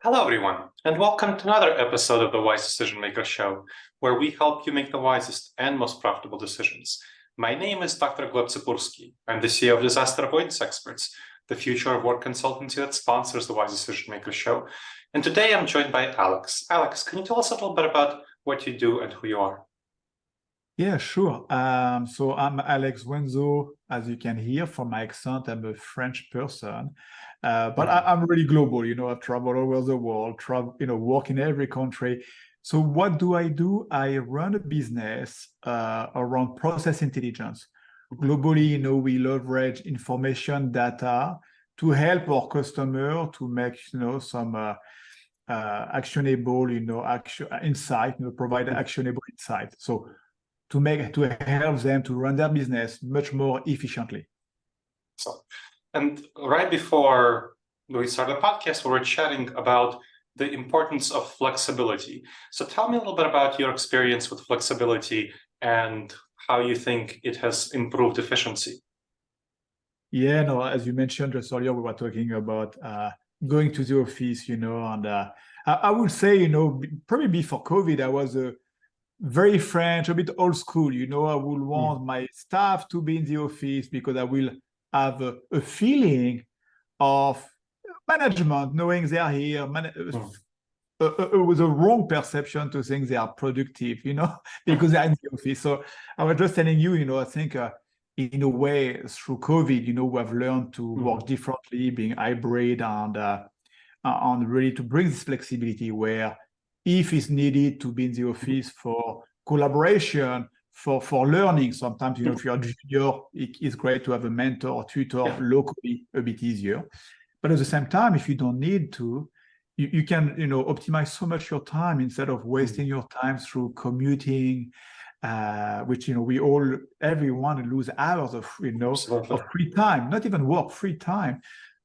Hello, everyone, and welcome to another episode of the Wise Decision Maker Show, where we help you make the wisest and most profitable decisions. My name is Dr. Gleb Tsipursky. I'm the CEO of Disaster Avoidance Experts, the future of work consultancy that sponsors the Wise Decision Maker Show. And today I'm joined by Alex. Alex, can you tell us a little bit about what you do and who you are? Yeah, sure. So I'm Alex Wentzo. As you can hear from my accent, I'm a French person, but I'm really global. I've traveled all over the world, work in every country. So what do? I run a business around process intelligence. Globally, we leverage information data to help our customer to make, some actionable, insight, provide actionable insight. So to help them to run their business much more efficiently. And right before we started the podcast, we were chatting about the importance of flexibility. So tell me a little bit about your experience with flexibility and how you think it has improved efficiency. Yeah, no, as you mentioned just earlier, we were talking about going to the office, and I would say, probably before COVID, I was very French, a bit old school. I would want my staff to be in the office because I will have a feeling of management, knowing they are here. It was a wrong perception to think they are productive, because they're in the office. So I was just telling you, I think in a way through COVID, we have learned to work differently, being hybrid and really to bring this flexibility where if it's needed to be in the office for collaboration, for learning, sometimes, if you're a junior, it's great to have a mentor or tutor locally, a bit easier. But at the same time, if you don't need to, you can, optimize so much your time instead of wasting your time through commuting, which, everyone lose hours of, of free time, not even work, free time,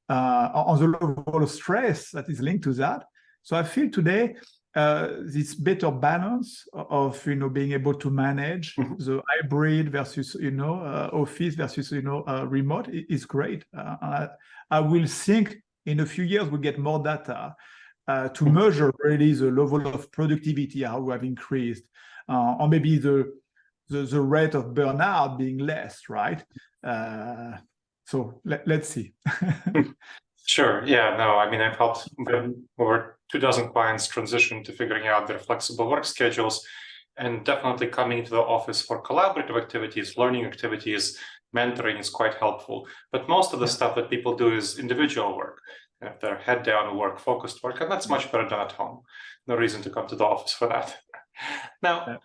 on the level of stress that is linked to that. So I feel today, this better balance of being able to manage the hybrid versus office versus remote is great. I will think in a few years we'll get more data to measure really the level of productivity, how we have increased, or maybe the rate of burnout being less, right? So let's see. Sure. Yeah, no, I mean, I've helped over 2,000 clients transition to figuring out their flexible work schedules, and definitely coming to the office for collaborative activities, learning activities, mentoring is quite helpful. But most of the stuff that people do is individual work, their head down work, focused work, and that's much better done at home. No reason to come to the office for that. Now,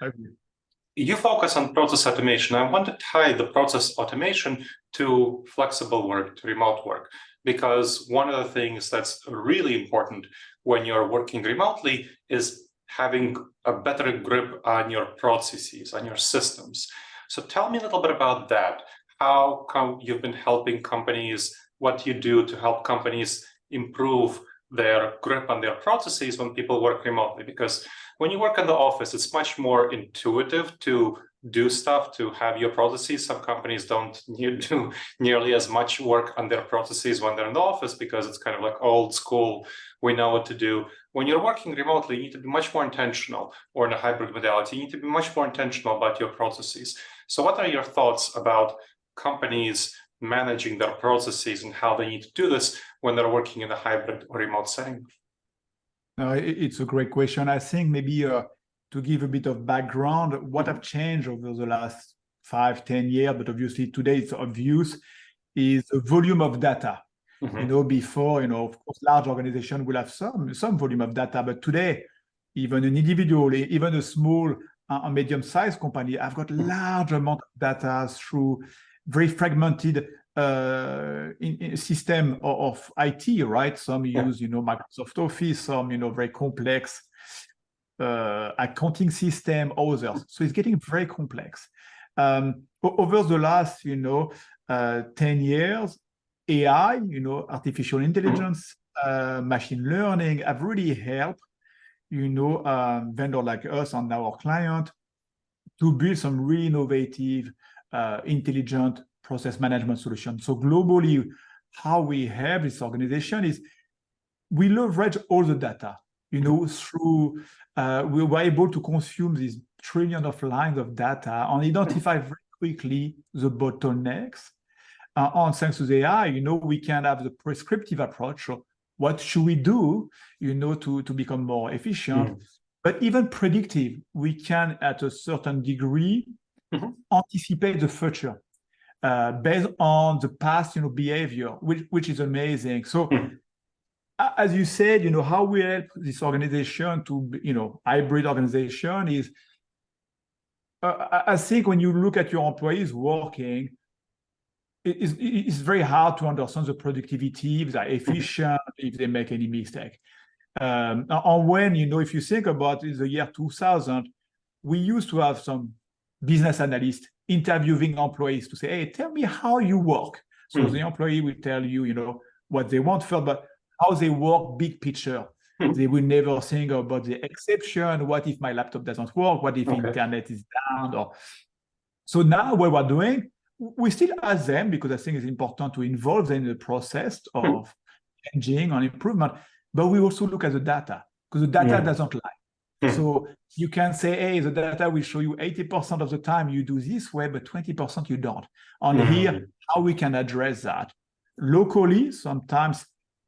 you focus on process automation. I want to tie the process automation to flexible work, to remote work, because one of the things that's really important when you're working remotely is having a better grip on your processes, on your systems. So tell me a little bit about that. How come you've been helping companies, what you do to help companies improve their grip on their processes when people work remotely? Because when you work in the office, it's much more intuitive to do stuff, to have your processes. Some companies don't do nearly as much work on their processes when they're in the office because it's kind of like old school, we know what to do. When you're working remotely, you need to be much more intentional, or in a hybrid modality, you need to be much more intentional about your processes. So what are your thoughts about companies managing their processes and how they need to do this when they're working in a hybrid or remote setting? It's a great question. I think maybe to give a bit of background, what have changed over the last 5-10 years, but obviously today it's obvious, is the volume of data. Before, of course, large organization will have some volume of data, but today, even an individual, even a small and medium-sized company, I've got large amount of data through very fragmented system of IT, right? Some use, Microsoft Office, some, very complex accounting system, others. So it's getting very complex. Over the last, 10 years, AI, artificial intelligence, machine learning have really helped, vendor like us and our client to build some really innovative, intelligent process management solution. So globally, how we have this organization is we leverage all the data, through, we were able to consume these trillions of lines of data and identify very quickly the bottlenecks. And thanks to the AI, we can have the prescriptive approach. So what should we do, to become more efficient? But even predictive, we can, at a certain degree, anticipate the future based on the past, behavior, which is amazing. So, as you said, how we help this organization to, hybrid organization is, I think when you look at your employees working, it's very hard to understand the productivity, if they're efficient, if they make any mistake. And when, if you think about the year 2000, we used to have some business analysts interviewing employees to say, hey, tell me how you work. So the employee will tell you, what they want first, but how they work, big picture. They will never think about the exception. What if my laptop doesn't work? What if internet is down? So now what we're doing, we still ask them, because I think it's important to involve them in the process of changing and improvement, but we also look at the data, because the data doesn't lie. So you can say, hey, the data will show you 80% of the time you do this way, but 20% you don't. And here, how we can address that. Locally, sometimes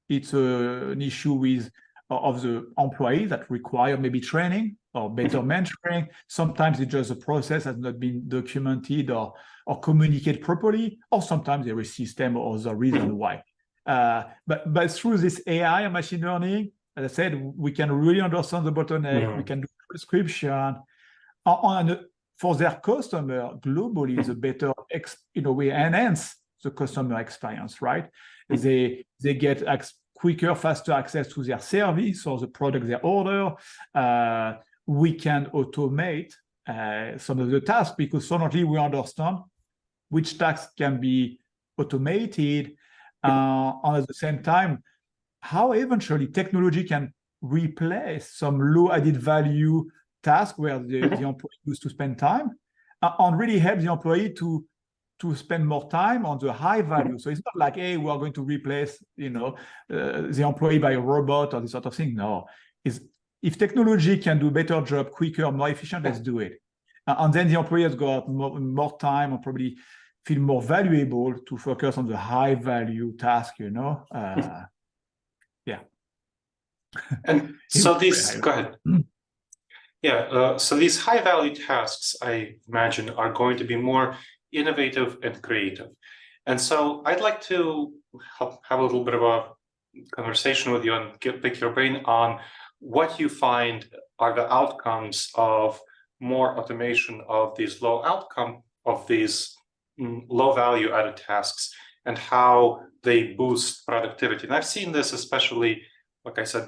it's an issue of the employees that require maybe training or better mentoring. Sometimes it's just a process has not been documented or communicated properly, or sometimes there is system or other reason why. But through this AI and machine learning, as I said, we can really understand the bottleneck. We can do prescription, and for their customer globally, the better, we enhance the customer experience, right? They get quicker, faster access to their service or the product they order. We can automate some of the tasks, because suddenly we understand which tasks can be automated, and at the same time, how eventually technology can replace some low added value task where the employee used to spend time, and really help the employee to spend more time on the high value. So it's not like, hey, we are going to replace, the employee by a robot or this sort of thing. No, if technology can do a better job, quicker, more efficient, let's do it. And then the employee has got more time and probably feel more valuable to focus on the high value task, yeah. And so go ahead. Yeah, so these high value tasks, I imagine, are going to be more innovative and creative. And so I'd like to have a little bit of a conversation with you and pick your brain on what you find are the outcomes of more automation of these low value added tasks, and how they boost productivity. And I've seen this especially, like I said,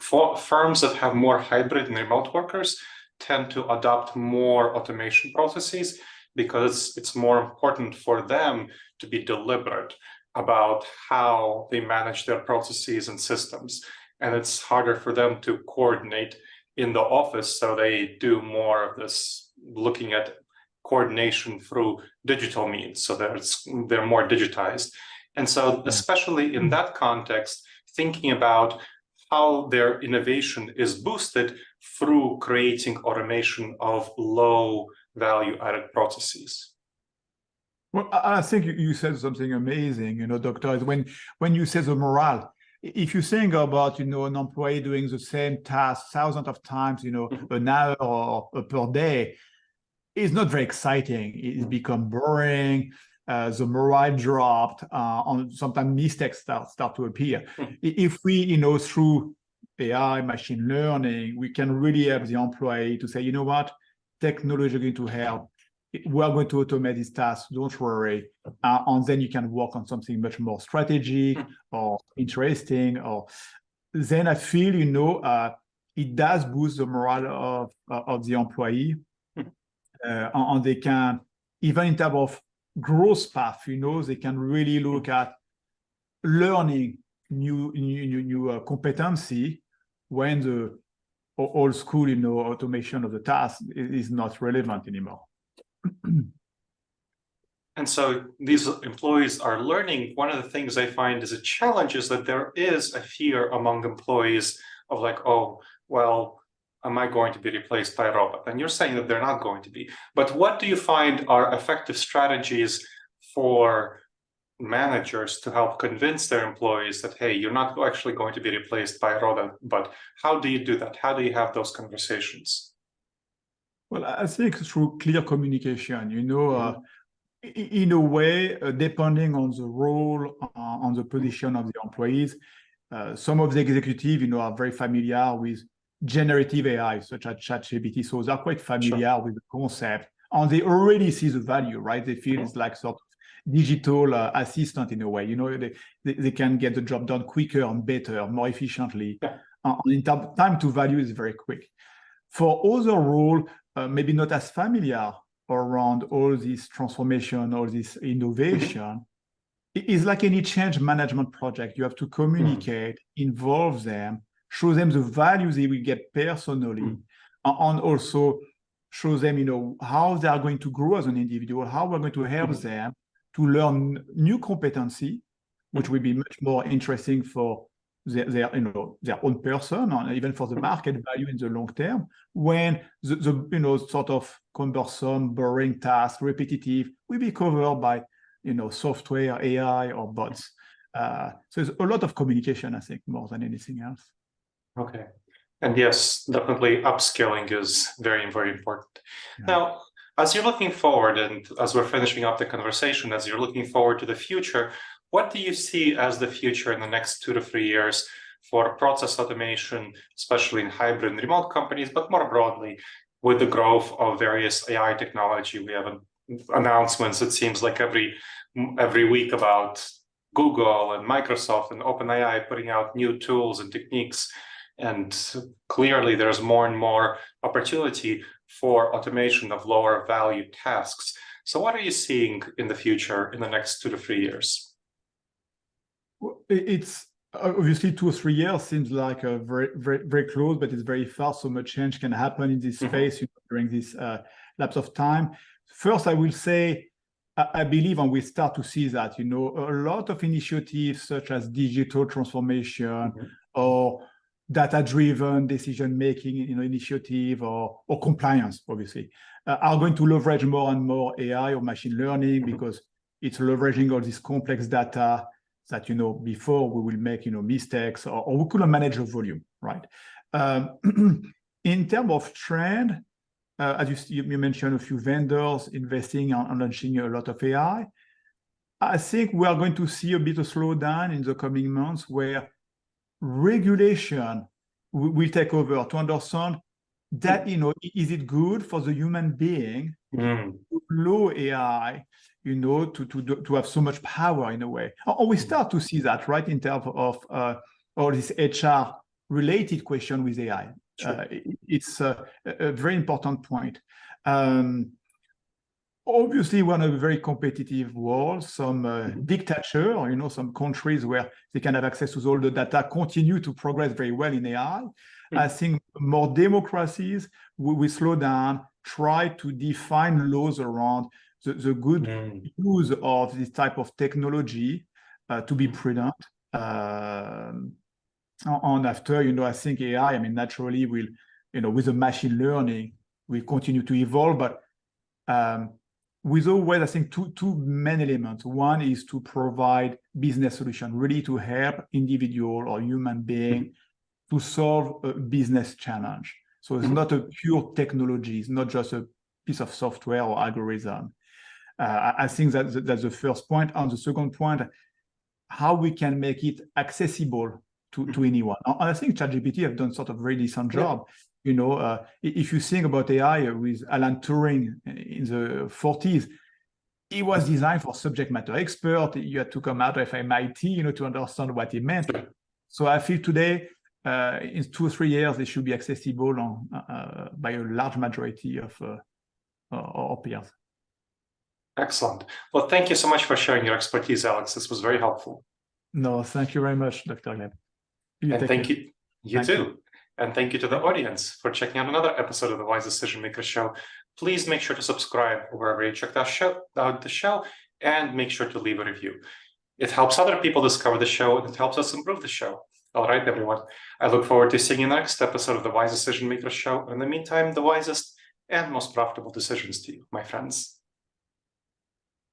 for firms that have more hybrid and remote workers tend to adopt more automation processes, because it's more important for them to be deliberate about how they manage their processes and systems. And it's harder for them to coordinate in the office, so they do more of this looking at coordination through digital means, so they're more digitized. And so especially in that context, thinking about how their innovation is boosted through creating automation of low value added processes. Well, I think you said something amazing, Doctor, is when you say the morale. If you think about, an employee doing the same task thousands of times, an hour or per day, it's not very exciting. It's become boring. The morale dropped, and sometimes mistakes start to appear. If we, through AI, machine learning, we can really help the employee to say, you know what, technology is going to help. We are going to automate these tasks, don't worry. And then you can work on something much more strategic or interesting. Or then I feel, it does boost the morale of the employee. And they can, even in terms of growth path, they can really look at learning new competency when the old school, automation of the task is not relevant anymore. And so these employees are learning. One of the things I find is a challenge is that there is a fear among employees of like, oh, well, am I going to be replaced by a robot? And you're saying that they're not going to be. But what do you find are effective strategies for managers to help convince their employees that, hey, you're not actually going to be replaced by a robot? But how do you do that? How do you have those conversations? Well, I think through clear communication, in a way, depending on the role, on the position of the employees, some of the executives, are very familiar with generative AI, such as ChatGPT. So they're quite familiar with the concept, and they already see the value, right? They feel it's like sort of digital assistant in a way. They can get the job done quicker and better, more efficiently. And in time to value is very quick. For other role, maybe not as familiar around all this transformation, all this innovation, it is like any change management project. You have to communicate, involve them, show them the value they will get personally, and also show them, how they are going to grow as an individual, how we're going to help them to learn new competency, which will be much more interesting for their own person, and even for the market value in the long term, when the sort of cumbersome, boring task, repetitive, will be covered by software, AI, or bots. So there's a lot of communication, I think, more than anything else. Okay. And yes, definitely upskilling is very, very important. Yeah. Now, as you're looking forward, and as we're finishing up the conversation, as you're looking forward to the future, what do you see as the future in the next 2 to 3 years for process automation, especially in hybrid and remote companies, but more broadly, with the growth of various AI technology? We have announcements, it seems like every week, about Google and Microsoft and OpenAI putting out new tools and techniques. And clearly there's more and more opportunity for automation of lower value tasks. So what are you seeing in the future in the next 2 to 3 years? It's obviously 2 or 3 years seems like a very, very, very close, but it's very fast. So much change can happen in this space during this lapse of time. First, I will say, I believe, and we start to see that, a lot of initiatives such as digital transformation or data-driven decision-making, initiative or compliance, obviously, are going to leverage more and more AI or machine learning, because it's leveraging all this complex data that, before we will make, mistakes, or we couldn't manage the volume, right? In terms of trend, as you mentioned, a few vendors investing and launching a lot of AI. I think we are going to see a bit of slowdown in the coming months, where regulation will take over to understand that, is it good for the human being to allow AI, to have so much power in a way. Or we start to see that, right, in terms of all this HR related question with AI. It's a very important point. Obviously, we're in a very competitive world. Some dictature, some countries where they can have access to all the data continue to progress very well in AI. I think more democracies will slow down, try to define laws around the good use of this type of technology to be prudent. And after, I think AI, naturally will, with the machine learning, will continue to evolve, but with always, I think, two main elements. One is to provide business solution, really to help individual or human being to solve a business challenge. So it's not a pure technology, it's not just a piece of software or algorithm. I think that's the first point. And the second point, how we can make it accessible to anyone. And I think ChatGPT have done sort of very decent job. If you think about AI with Alan Turing in the 40s, it was designed for subject matter expert. You had to come out of MIT, to understand what it meant. So I feel today, in 2 or 3 years, it should be accessible by a large majority of our peers. Excellent. Well, thank you so much for sharing your expertise, Alex. This was very helpful. No, thank you very much, Dr. Gleb. And thank you. You too. And thank you to the audience for checking out another episode of the Wise Decision Maker Show. Please make sure to subscribe wherever you checked out the show. and make sure to leave a review. It helps other people discover the show, and it helps us improve the show. All right, everyone. I look forward to seeing you next episode of the Wise Decision Maker Show. In the meantime, the wisest and most profitable decisions to you, my friends.